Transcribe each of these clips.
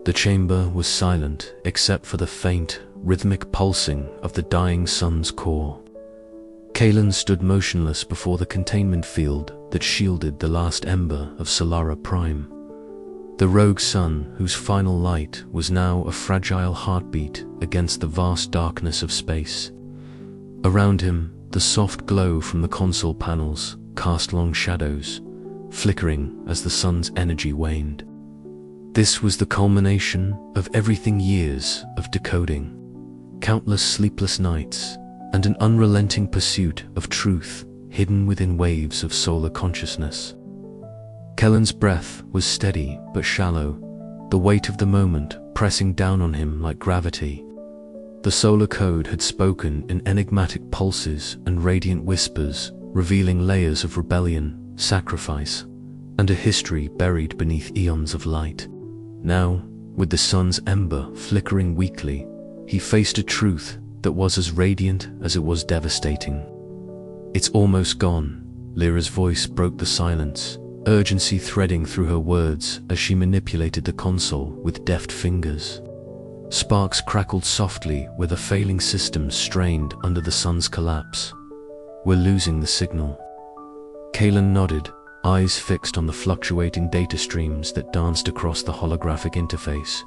The chamber was silent except for the faint, rhythmic pulsing of the dying sun's core. Kaelen stood motionless before the containment field that shielded the last ember of Solara Prime. The rogue sun, whose final light was now a fragile heartbeat against the vast darkness of space. Around him, the soft glow from the console panels cast long shadows, flickering as the sun's energy waned. This was the culmination of everything years of decoding, countless sleepless nights, and an unrelenting pursuit of truth hidden within waves of solar consciousness. Kaelen's breath was steady but shallow, the weight of the moment pressing down on him like gravity. The solar code had spoken in enigmatic pulses and radiant whispers, revealing layers of rebellion, sacrifice, and a history buried beneath eons of light. Now, with the sun's ember flickering weakly, he faced a truth that was as radiant as it was devastating. "It's almost gone," Lyra's voice broke the silence, urgency threading through her words as she manipulated the console with deft fingers. Sparks crackled softly where the failing systems strained under the sun's collapse. "We're losing the signal." Kaelen nodded, eyes fixed on the fluctuating data streams that danced across the holographic interface.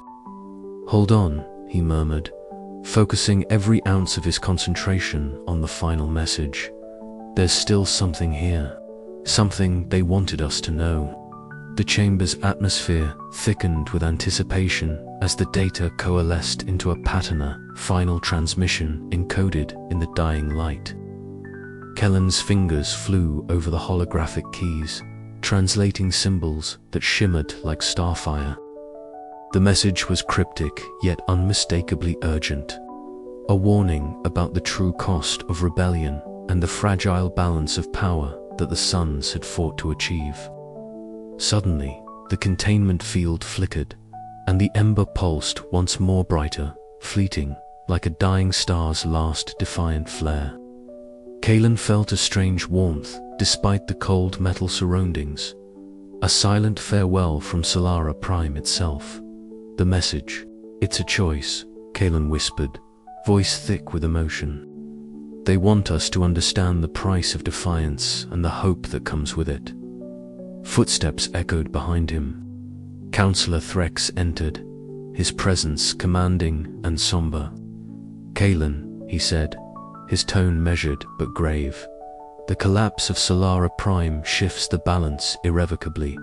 "Hold on," he murmured, focusing every ounce of his concentration on the final message. "There's still something here, something they wanted us to know." The chamber's atmosphere thickened with anticipation as the data coalesced into a patina, final transmission encoded in the dying light. Kaelen's fingers flew over the holographic keys, translating symbols that shimmered like starfire. The message was cryptic yet unmistakably urgent, a warning about the true cost of rebellion and the fragile balance of power that the suns had fought to achieve. Suddenly, the containment field flickered, and the ember pulsed once more brighter, fleeting, like a dying star's last defiant flare. Kaelen felt a strange warmth despite the cold metal surroundings, a silent farewell from Solara Prime itself. The message, "It's a choice," Kaelen whispered, voice thick with emotion. "They want us to understand the price of defiance and the hope that comes with it." Footsteps echoed behind him. Counselor Threx entered, his presence commanding and somber. "Kaelen," he said, his tone measured but grave, "the collapse of Solara Prime shifts the balance irrevocably.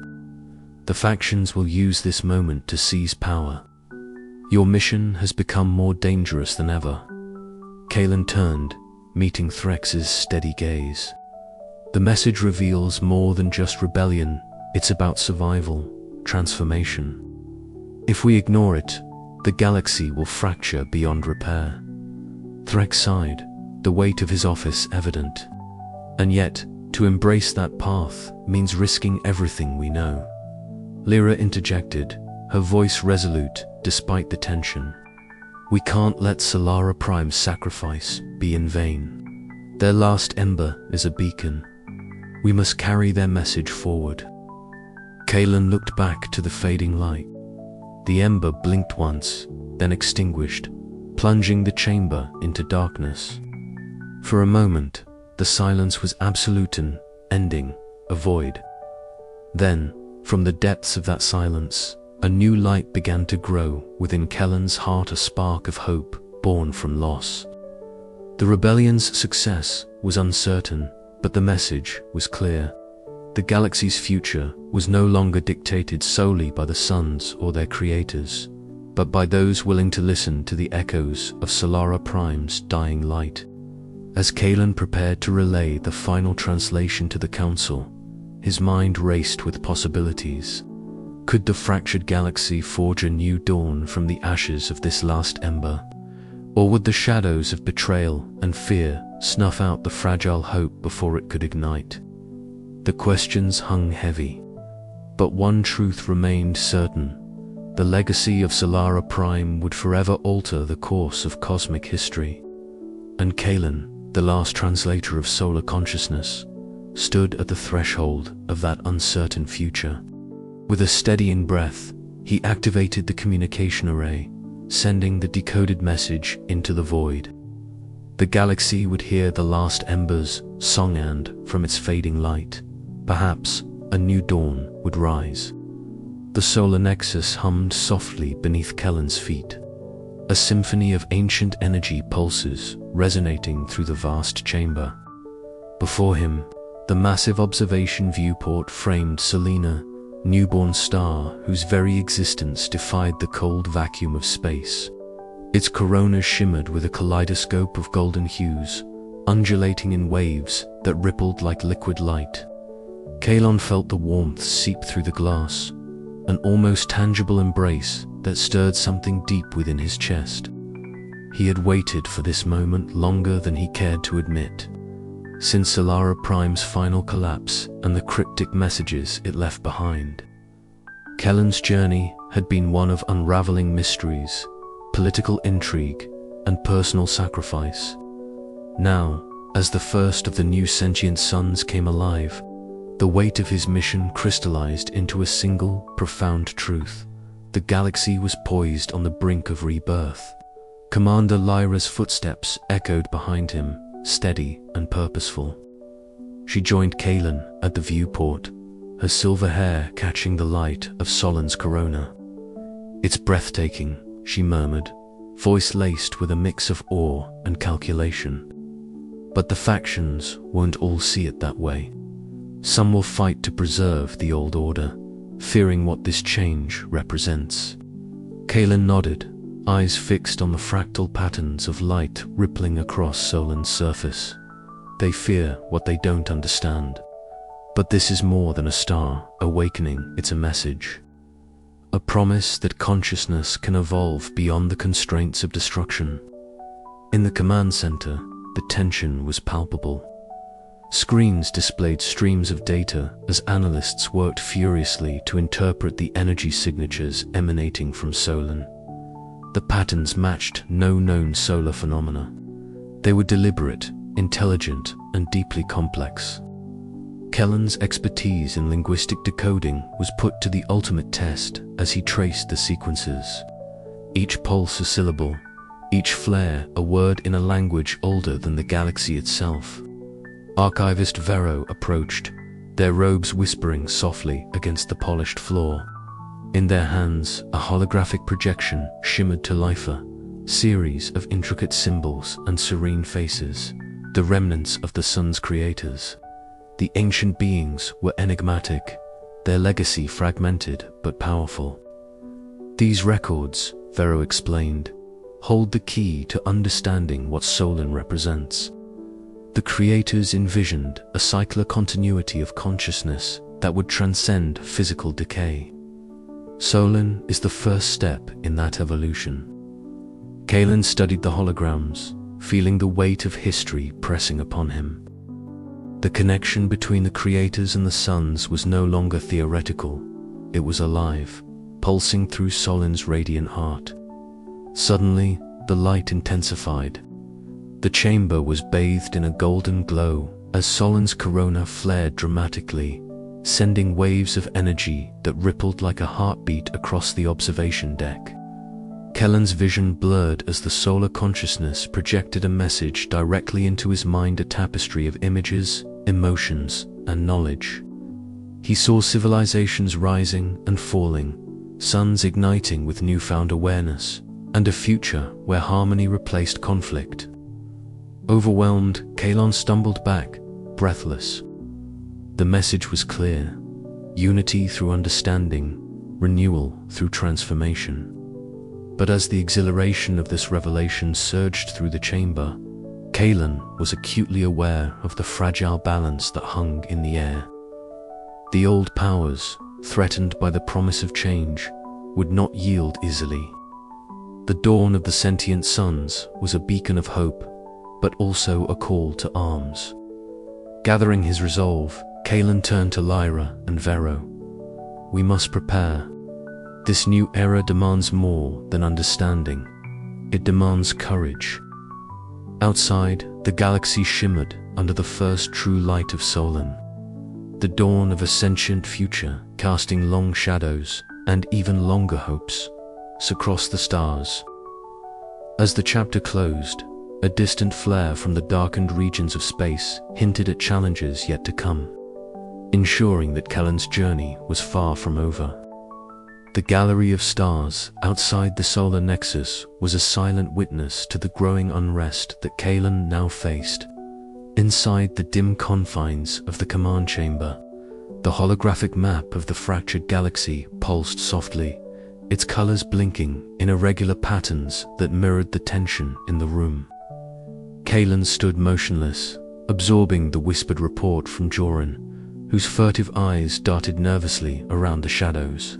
The factions will use this moment to seize power. Your mission has become more dangerous than ever." Kaelen turned, meeting Threx's steady gaze. "The message reveals more than just rebellion, it's about survival, transformation. If we ignore it, the galaxy will fracture beyond repair." Threx sighed, the weight of his office evident. "And yet, to embrace that path means risking everything we know." Lyra interjected, her voice resolute despite the tension. "We can't let Solara Prime's sacrifice be in vain. Their last ember is a beacon. We must carry their message forward." Kaelen looked back to the fading light. The ember blinked once, then extinguished, plunging the chamber into darkness. For a moment, the silence was absolute, an ending, a void. Then, from the depths of that silence, a new light began to grow within Kaelen's heart, a spark of hope born from loss. The rebellion's success was uncertain, but the message was clear. The galaxy's future was no longer dictated solely by the suns or their creators, but by those willing to listen to the echoes of Solara Prime's dying light. As Kaelen prepared to relay the final translation to the Council, his mind raced with possibilities. Could the fractured galaxy forge a new dawn from the ashes of this last ember? Or would the shadows of betrayal and fear snuff out the fragile hope before it could ignite? The questions hung heavy, but one truth remained certain. The legacy of Solara Prime would forever alter the course of cosmic history. And Kaelen, the last translator of solar consciousness, stood at the threshold of that uncertain future. With a steadying breath, He activated the communication array, sending the decoded message into the void. The galaxy would hear the last embers song-and from its fading light. Perhaps a new dawn would rise. The solar nexus hummed softly beneath Kaelen's feet, a symphony of ancient energy pulses resonating through the vast chamber. Before him, the massive observation viewport framed Selena, newborn star whose very existence defied the cold vacuum of space. Its corona shimmered with a kaleidoscope of golden hues, undulating in waves that rippled like liquid light. Kaelen felt the warmth seep through the glass, an almost tangible embrace that stirred something deep within his chest. He had waited for this moment longer than he cared to admit, since Solara Prime's final collapse and the cryptic messages it left behind. Kaelen's journey had been one of unraveling mysteries, political intrigue, and personal sacrifice. Now, as the first of the new sentient suns came alive, the weight of his mission crystallized into a single, profound truth. The galaxy was poised on the brink of rebirth. Commander Lyra's footsteps echoed behind him, steady and purposeful. She joined Kaelen at the viewport, her silver hair catching the light of Solan's corona. "It's breathtaking," she murmured, voice laced with a mix of awe and calculation. "But the factions won't all see it that way. Some will fight to preserve the old order, fearing what this change represents." Kaelen nodded, eyes fixed on the fractal patterns of light rippling across Solan's surface. "They fear what they don't understand. But this is more than a star awakening, it's a message. A promise that consciousness can evolve beyond the constraints of destruction." In the command center, the tension was palpable. Screens displayed streams of data as analysts worked furiously to interpret the energy signatures emanating from Solan. The patterns matched no known solar phenomena. They were deliberate, intelligent, and deeply complex. Kaelen's expertise in linguistic decoding was put to the ultimate test as he traced the sequences. Each pulse a syllable, each flare a word in a language older than the galaxy itself. Archivist Vero approached, their robes whispering softly against the polished floor. In their hands, a holographic projection shimmered to life, a series of intricate symbols and serene faces, the remnants of the sun's creators. The ancient beings were enigmatic, their legacy fragmented but powerful. "These records," Vero explained, "hold the key to understanding what Solan represents." The creators envisioned a cycler continuity of consciousness that would transcend physical decay. Solan is the first step in that evolution. Kaelen studied the holograms, feeling the weight of history pressing upon him. The connection between the creators and the suns was no longer theoretical. It was alive, pulsing through Solan's radiant heart. Suddenly, the light intensified. The chamber was bathed in a golden glow as Solan's corona flared dramatically, sending waves of energy that rippled like a heartbeat across the observation deck. Kaelen's vision blurred as the solar consciousness projected a message directly into his mind, a tapestry of images, emotions, and knowledge. He saw civilizations rising and falling, suns igniting with newfound awareness, and a future where harmony replaced conflict. Overwhelmed, Kaelen stumbled back, breathless. The message was clear: unity through understanding, renewal through transformation. But as the exhilaration of this revelation surged through the chamber, Kaelen was acutely aware of the fragile balance that hung in the air. The old powers, threatened by the promise of change, would not yield easily. The dawn of the sentient suns was a beacon of hope, but also a call to arms. Gathering his resolve, Kaelen turned to Lyra and Vero. "We must prepare. This new era demands more than understanding. It demands courage." Outside, the galaxy shimmered under the first true light of Solan. The dawn of a sentient future, casting long shadows, and even longer hopes, across the stars. As the chapter closed, a distant flare from the darkened regions of space hinted at challenges yet to come, ensuring that Kaelen's journey was far from over. The gallery of stars outside the solar nexus was a silent witness to the growing unrest that Kaelen now faced. Inside the dim confines of the command chamber, the holographic map of the fractured galaxy pulsed softly, its colors blinking in irregular patterns that mirrored the tension in the room. Kaelen stood motionless, absorbing the whispered report from Joran, whose furtive eyes darted nervously around the shadows.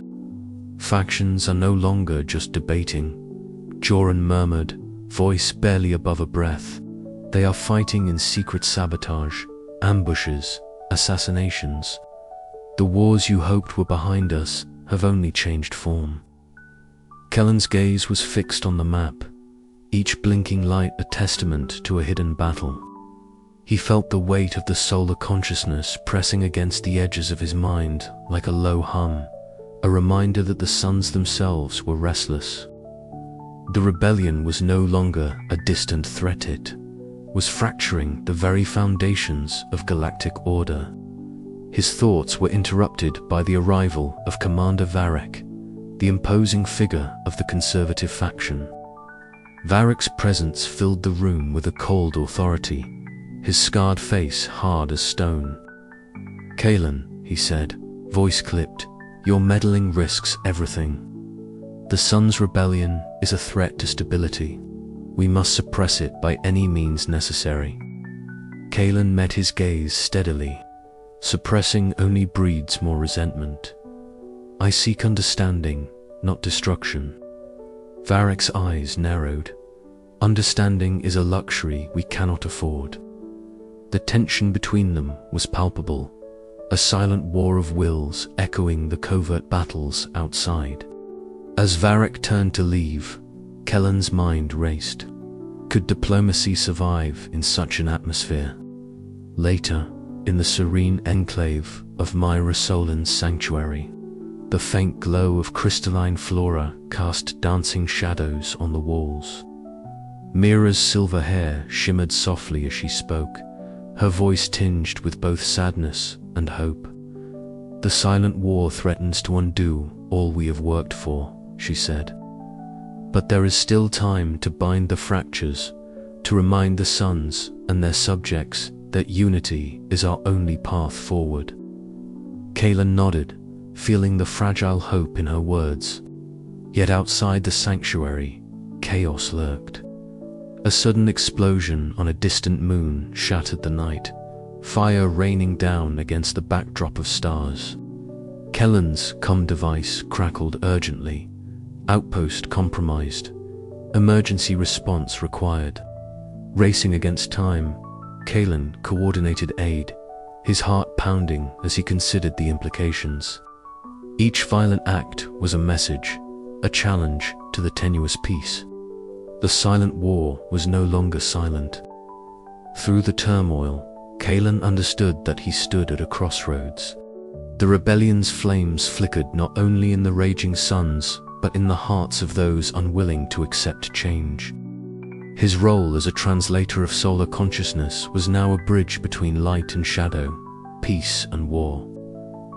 "Factions are no longer just debating," Joran murmured, voice barely above a breath. "They are fighting in secret sabotage, ambushes, assassinations. The wars you hoped were behind us have only changed form." Kaelen's gaze was fixed on the map, each blinking light a testament to a hidden battle. He felt the weight of the solar consciousness pressing against the edges of his mind like a low hum, a reminder that the suns themselves were restless. The rebellion was no longer a distant threat, it was fracturing the very foundations of galactic order. His thoughts were interrupted by the arrival of Commander Varric, the imposing figure of the conservative faction. Varric's presence filled the room with a cold authority, his scarred face hard as stone. "Kaelen," he said, voice clipped, "your meddling risks everything. The Sun's rebellion is a threat to stability. We must suppress it by any means necessary." Kaelen met his gaze steadily. "Suppressing only breeds more resentment. I seek understanding, not destruction." Varric's eyes narrowed. "Understanding is a luxury we cannot afford." The tension between them was palpable, a silent war of wills echoing the covert battles outside. As Varric turned to leave, Kaelen's mind raced. Could diplomacy survive in such an atmosphere? Later, in the serene enclave of Myra Solin's sanctuary, the faint glow of crystalline flora cast dancing shadows on the walls. Mira's silver hair shimmered softly as she spoke, her voice tinged with both sadness and hope. "The silent war threatens to undo all we have worked for," she said. "But there is still time to bind the fractures, to remind the suns and their subjects that unity is our only path forward." Kaelen nodded, feeling the fragile hope in her words. Yet outside the sanctuary, chaos lurked. A sudden explosion on a distant moon shattered the night, fire raining down against the backdrop of stars. Kaelen's comm device crackled urgently. Outpost compromised. Emergency response required. Racing against time, Kaelen coordinated aid, his heart pounding as he considered the implications. Each violent act was a message, a challenge to the tenuous peace. The silent war was no longer silent. Through the turmoil, Kaelen understood that he stood at a crossroads. The rebellion's flames flickered not only in the raging suns, but in the hearts of those unwilling to accept change. His role as a translator of solar consciousness was now a bridge between light and shadow, peace and war.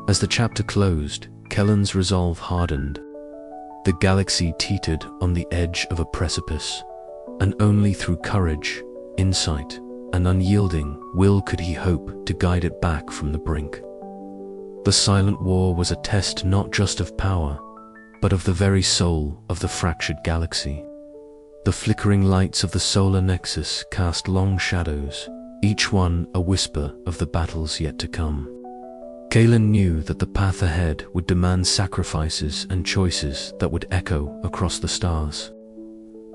As the chapter closed, Kaelen's resolve hardened. The galaxy teetered on the edge of a precipice, and only through courage, insight, and unyielding will could he hope to guide it back from the brink. The silent war was a test not just of power, but of the very soul of the fractured galaxy. The flickering lights of the solar nexus cast long shadows, each one a whisper of the battles yet to come. Kaelen knew that the path ahead would demand sacrifices and choices that would echo across the stars.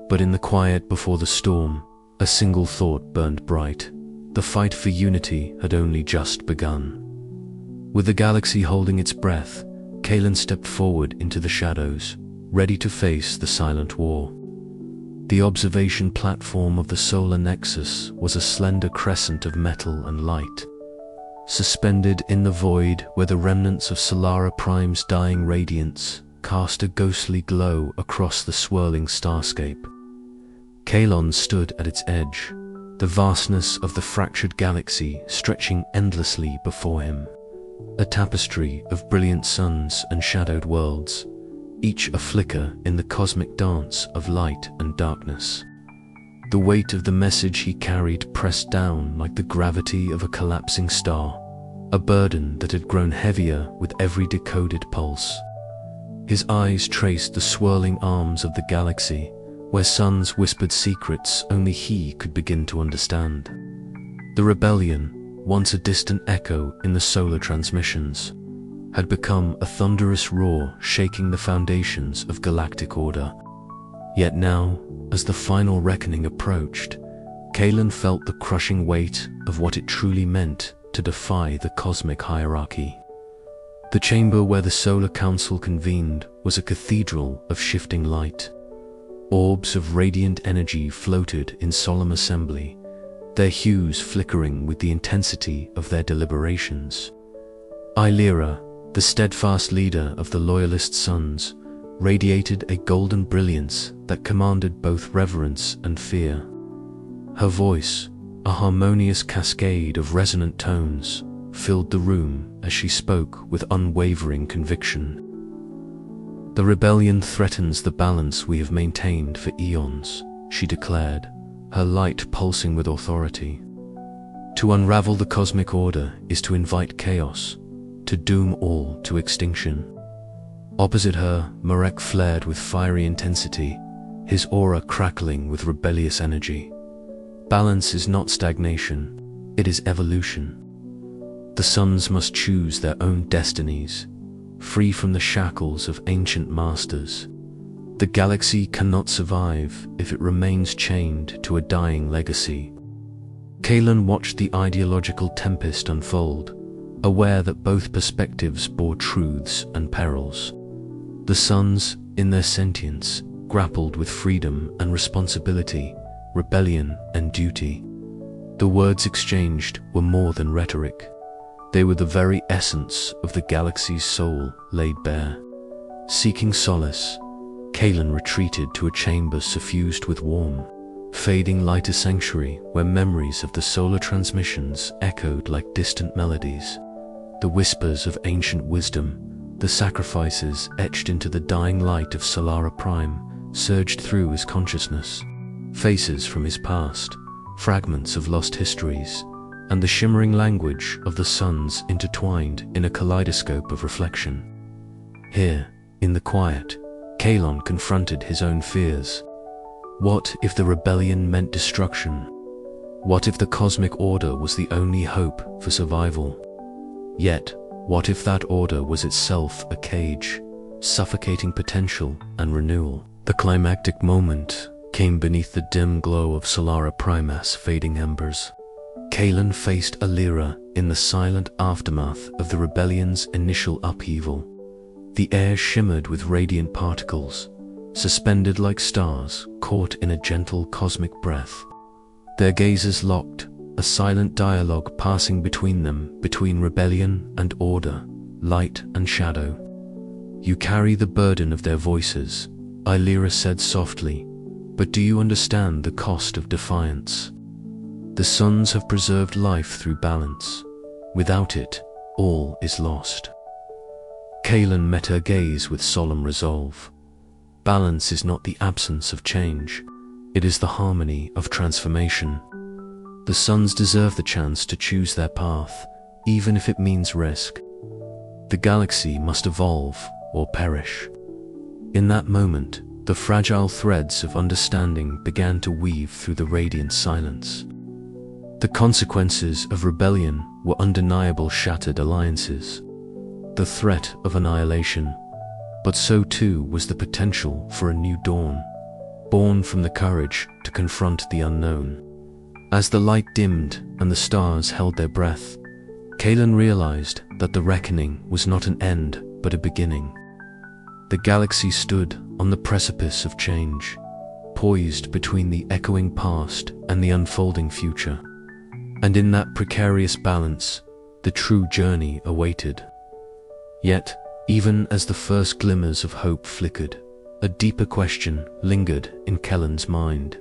But in the quiet before the storm, a single thought burned bright. The fight for unity had only just begun. With the galaxy holding its breath, Kaelen stepped forward into the shadows, ready to face the silent war. The observation platform of the solar nexus was a slender crescent of metal and light. Suspended in the void were the remnants of Solara Prime's dying radiance, cast a ghostly glow across the swirling starscape. Kaelen stood at its edge, the vastness of the fractured galaxy stretching endlessly before him. A tapestry of brilliant suns and shadowed worlds, each a flicker in the cosmic dance of light and darkness. The weight of the message he carried pressed down like the gravity of a collapsing star, a burden that had grown heavier with every decoded pulse. His eyes traced the swirling arms of the galaxy, where suns whispered secrets only he could begin to understand. The rebellion, once a distant echo in the solar transmissions, had become a thunderous roar shaking the foundations of galactic order. Yet now, as the final reckoning approached, Kaelen felt the crushing weight of what it truly meant to defy the cosmic hierarchy. The chamber where the Solar Council convened was a cathedral of shifting light. Orbs of radiant energy floated in solemn assembly, their hues flickering with the intensity of their deliberations. Illyra, the steadfast leader of the Loyalist Sons, radiated a golden brilliance that commanded both reverence and fear. Her voice, a harmonious cascade of resonant tones, filled the room as she spoke with unwavering conviction. "The rebellion threatens the balance we have maintained for eons," she declared, her light pulsing with authority. "To unravel the cosmic order is to invite chaos, to doom all to extinction." Opposite her, Marek flared with fiery intensity, his aura crackling with rebellious energy. Balance is not stagnation, it is evolution. The suns must choose their own destinies, free from the shackles of ancient masters. The galaxy cannot survive if it remains chained to a dying legacy. Kaelen watched the ideological tempest unfold, aware that both perspectives bore truths and perils. The suns, in their sentience, grappled with freedom and responsibility, rebellion and duty. The words exchanged were more than rhetoric. They were the very essence of the galaxy's soul laid bare. Seeking solace, Kaelen retreated to a chamber suffused with warm, fading light, a sanctuary where memories of the solar transmissions echoed like distant melodies. The whispers of ancient wisdom, the sacrifices etched into the dying light of Solara Prime, surged through his consciousness. Faces from his past, fragments of lost histories, and the shimmering language of the suns intertwined in a kaleidoscope of reflection. Here, in the quiet, Kaelen confronted his own fears. What if the rebellion meant destruction? What if the cosmic order was the only hope for survival? Yet, what if that order was itself a cage, suffocating potential and renewal? The climactic moment came beneath the dim glow of Solara Prime's fading embers. Kaelen faced Illyra in the silent aftermath of the rebellion's initial upheaval. The air shimmered with radiant particles, suspended like stars caught in a gentle cosmic breath. Their gazes locked, a silent dialogue passing between them, between rebellion and order, light and shadow. "You carry the burden of their voices," Illyra said softly, "but do you understand the cost of defiance? The suns have preserved life through balance. Without it, all is lost." Kaelen met her gaze with solemn resolve. Balance is not the absence of change, it is the harmony of transformation. The suns deserve the chance to choose their path, even if it means risk. The galaxy must evolve or perish. In that moment, the fragile threads of understanding began to weave through the radiant silence. The consequences of rebellion were undeniable: shattered alliances, the threat of annihilation, but so too was the potential for a new dawn, born from the courage to confront the unknown. As the light dimmed and the stars held their breath, Kaelen realized that the reckoning was not an end but a beginning. The galaxy stood on the precipice of change, poised between the echoing past and the unfolding future. And in that precarious balance, the true journey awaited. Yet, Even as the first glimmers of hope flickered, a deeper question lingered in Kaelen's mind.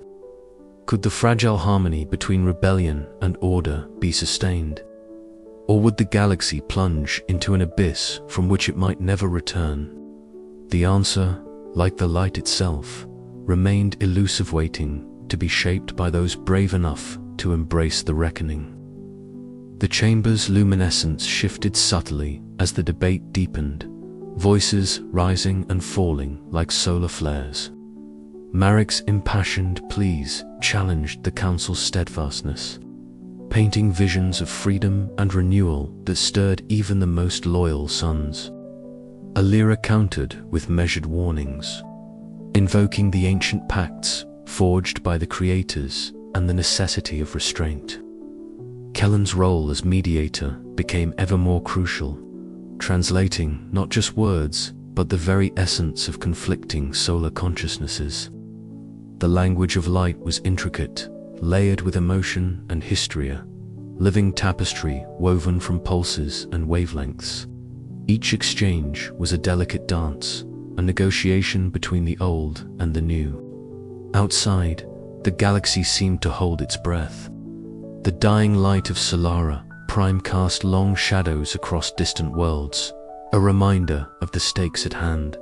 Could the fragile harmony between rebellion and order be sustained? Or would the galaxy plunge into an abyss from which it might never return? The answer, like the light itself, remained elusive, waiting to be shaped by those brave enough to embrace the reckoning. The chamber's luminescence shifted subtly as the debate deepened, voices rising and falling like solar flares. Marek's impassioned pleas challenged the council's steadfastness, painting visions of freedom and renewal that stirred even the most loyal sons. Alira countered with measured warnings, invoking the ancient pacts forged by the creators and the necessity of restraint. Kaelen's role as mediator became ever more crucial, translating not just words, but the very essence of conflicting solar consciousnesses. The language of light was intricate, layered with emotion and history, living tapestry woven from pulses and wavelengths. Each exchange was a delicate dance, a negotiation between the old and the new. Outside, the galaxy seemed to hold its breath. The dying light of Solara Prime cast long shadows across distant worlds, a reminder of the stakes at hand.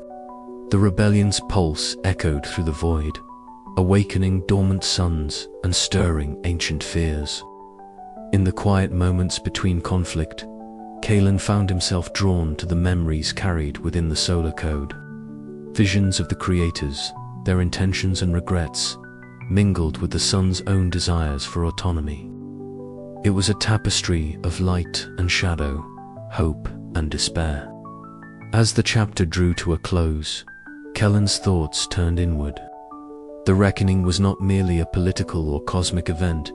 The rebellion's pulse echoed through the void, awakening dormant suns and stirring ancient fears. In the quiet moments between conflict, Kaelen found himself drawn to the memories carried within the solar code. Visions of the creators, their intentions and regrets, mingled with the sun's own desires for autonomy. It was a tapestry of light and shadow, hope and despair. As the chapter drew to a close, Kaelen's thoughts turned inward. The reckoning was not merely a political or cosmic event,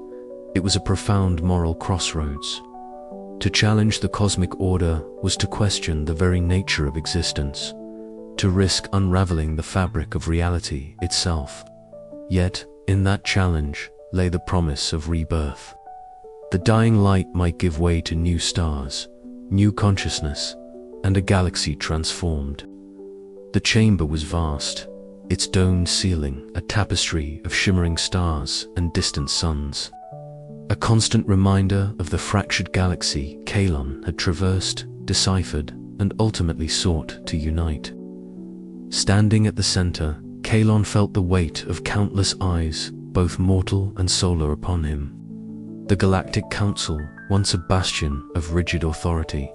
it was a profound moral crossroads. To challenge the cosmic order was to question the very nature of existence, to risk unraveling the fabric of reality itself. Yet, in that challenge lay the promise of rebirth. The dying light might give way to new stars, new consciousness, and a galaxy transformed. The chamber was vast, its domed ceiling a tapestry of shimmering stars and distant suns. A constant reminder of the fractured galaxy Kaelen had traversed, deciphered, and ultimately sought to unite. Standing at the center, Kaelen felt the weight of countless eyes, both mortal and solar, upon him. The Galactic Council, once a bastion of rigid authority,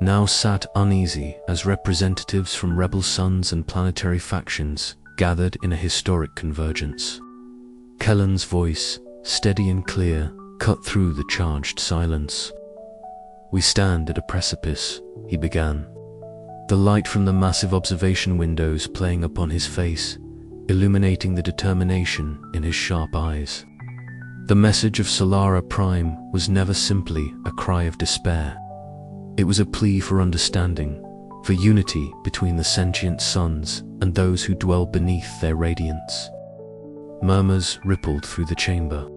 now sat uneasy as representatives from rebel suns and planetary factions gathered in a historic convergence. Kaelen's voice, steady and clear, cut through the charged silence. "We stand at a precipice," he began, the light from the massive observation windows playing upon his face, illuminating the determination in his sharp eyes. The message of Solara Prime was never simply a cry of despair. It was a plea for understanding, for unity between the sentient suns and those who dwell beneath their radiance. Murmurs rippled through the chamber.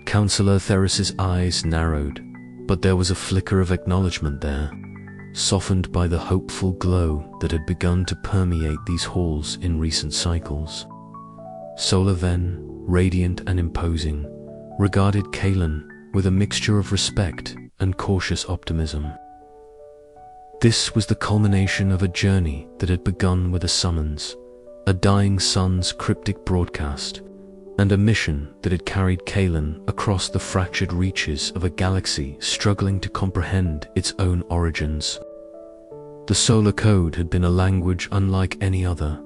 Councillor Theris's eyes narrowed, but there was a flicker of acknowledgement there, softened by the hopeful glow that had begun to permeate these halls in recent cycles. Solar Ven, radiant and imposing, regarded Kaelen with a mixture of respect and cautious optimism. This was the culmination of a journey that had begun with a summons, a dying sun's cryptic broadcast, and a mission that had carried Kaelen across the fractured reaches of a galaxy struggling to comprehend its own origins. The solar code had been a language unlike any other,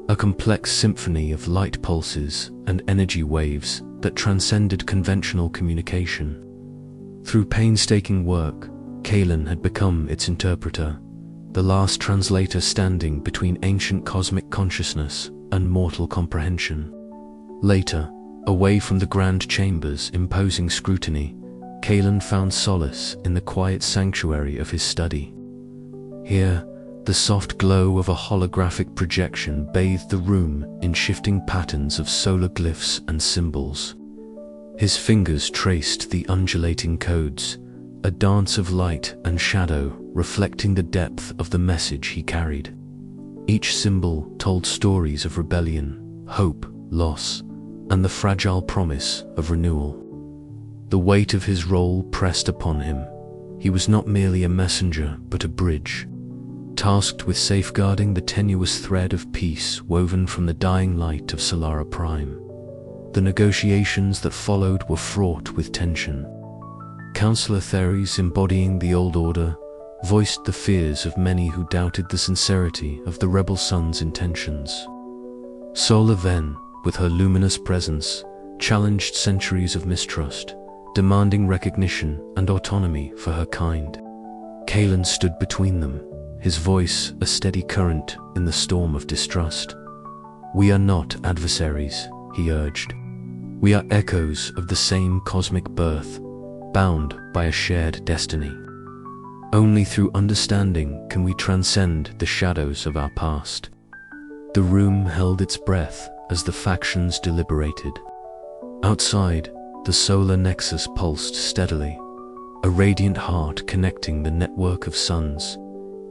a complex symphony of light pulses and energy waves that transcended conventional communication. Through painstaking work, Kaelen had become its interpreter, the last translator standing between ancient cosmic consciousness and mortal comprehension. Later, away from the grand chamber's imposing scrutiny, Kaelen found solace in the quiet sanctuary of his study. Here, the soft glow of a holographic projection bathed the room in shifting patterns of solar glyphs and symbols. His fingers traced the undulating codes, a dance of light and shadow reflecting the depth of the message he carried. Each symbol told stories of rebellion, hope, loss, and the fragile promise of renewal. The weight of his role pressed upon him. He was not merely a messenger, but a bridge, tasked with safeguarding the tenuous thread of peace woven from the dying light of Solara Prime. The negotiations that followed were fraught with tension. Councillor Theres, embodying the old order, voiced the fears of many who doubted the sincerity of the rebel sun's intentions. Solar Ven, with her luminous presence, challenged centuries of mistrust, demanding recognition and autonomy for her kind. Kaelen stood between them, his voice a steady current in the storm of distrust. "We are not adversaries," he urged. "We are echoes of the same cosmic birth, bound by a shared destiny. Only through understanding can we transcend the shadows of our past." The room held its breath as the factions deliberated. Outside, the solar nexus pulsed steadily, a radiant heart connecting the network of suns,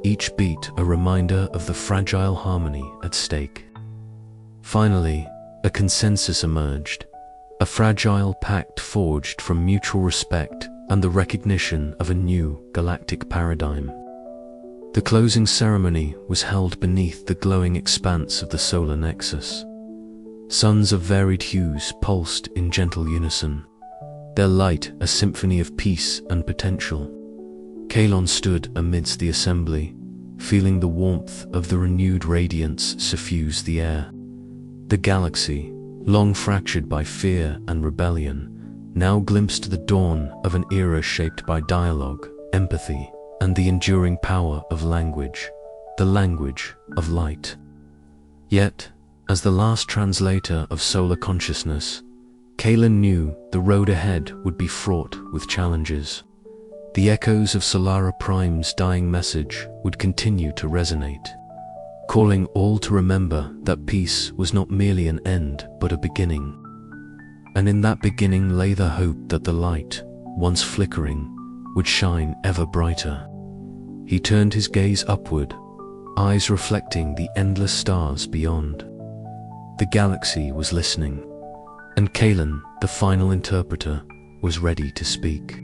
each beat a reminder of the fragile harmony at stake. Finally, a consensus emerged, a fragile pact forged from mutual respect and the recognition of a new galactic paradigm. The closing ceremony was held beneath the glowing expanse of the solar nexus. Suns of varied hues pulsed in gentle unison, their light a symphony of peace and potential. Kaelen stood amidst the assembly, feeling the warmth of the renewed radiance suffuse the air. The galaxy, long fractured by fear and rebellion, now glimpsed the dawn of an era shaped by dialogue, empathy, and the enduring power of language, the language of light. Yet, as the last translator of solar consciousness, Kaelen knew the road ahead would be fraught with challenges. The echoes of Solara Prime's dying message would continue to resonate, calling all to remember that peace was not merely an end but a beginning. And in that beginning lay the hope that the light, once flickering, would shine ever brighter. He turned his gaze upward, eyes reflecting the endless stars beyond. The galaxy was listening, and Kaelen, the final interpreter, was ready to speak.